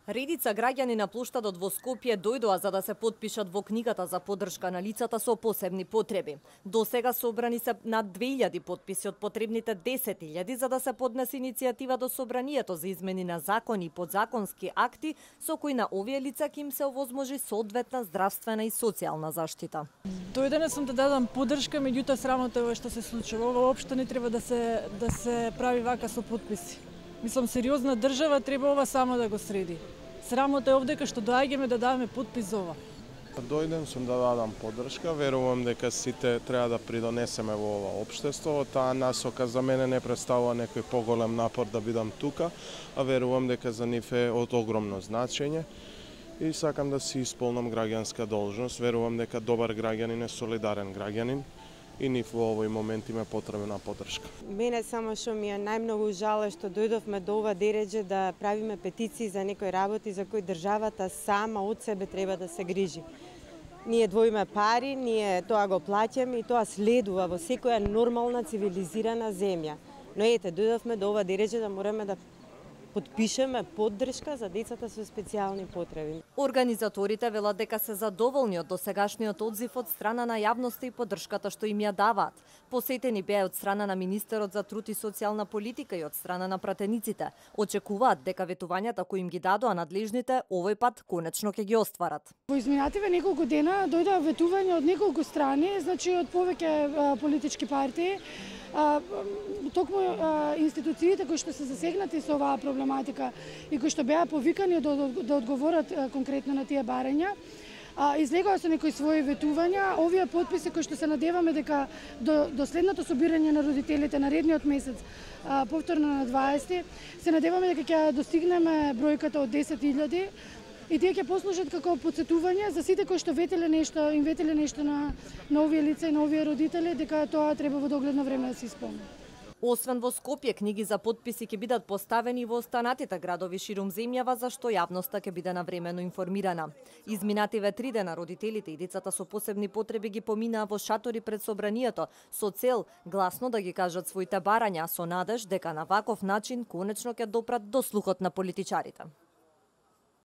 Редица граѓани на плоштадот во Скопје дојдоа за да се потпишат во книгата за поддршка на лицата со посебни потреби. До сега собрани се над 2000 потписи од потребните 10.000 за да се поднесе иницијатива до собранието за измени на закони и подзаконски акти со кои на овие лица ќе им се овозможи соодветна здравствена и социјална заштита. Дојдена сум да дадам поддршка, меѓутоа срамота ова што се случува. Ова општо не треба да се прави вака со потписи. Мислам, сериозна држава треба ова само да го среди. Срамота е овдека што доаѓаме да даваме потпис за ова. Дојден сум да дадам поддршка, верувам дека сите треба да придонесеме во ова општество. Таа насока за мене не представува некој поголем напор да бидам тука, а верувам дека за нив е од огромно значење. И сакам да си исполнам граѓанска должност. Верувам дека добар граѓанин е солидарен граѓанин и нив во овој момент има потребна поддршка. Мене само што ми е најмногу жал што дојдовме до ова дереđe да правиме петиции за некои работи за кои државата сама од себе треба да се грижи. Ние двоиме пари, ние тоа го плаќаме и тоа следува во секоја нормална цивилизирана земја. Но ете, дојдовме до ова дереđe да мораме да потпишеме поддршка за децата со специјални потреби. Организаторите велат дека се задоволни од досегашниот одзив од страна на јавноста и поддршката што им ја даваат. Посетени беа од страна на министерот за труд и социјална политика и од страна на пратениците. Очекуваат дека ветувањата кои им ги дадоа надлежните овој пат конечно ќе ги остварат. Во изминативе неколку дена дојдоа ветувања од неколку страни, значи од повеќе политички партии. Токму институциите кои што се засегнати со оваа проблематика и кои што беа повикани да одговорат конкретно на тие барања, излегоа со некои своји ветувања. Овие потписи кои што се надеваме дека до следното собирање на родителите наредниот месец, повторно на 20, се надеваме дека ќе достигнеме бројката од 10.000 и тие ќе послужат како потсетување за сите кои што им ветеле нешто на овие лица и на овие родители, дека тоа треба во догледно време да се исполни. Освен во Скопје, книги за потписи ќе бидат поставени во останатите градови ширум земјава, за што јавноста ќе биде навремено информирана. Изминативе 3 дена родителите и децата со посебни потреби ги поминаа во шатори пред собранието, со цел гласно да ги кажат своите барања, со надеж дека на ваков начин конечно ќе допрат до слухот на политичарите.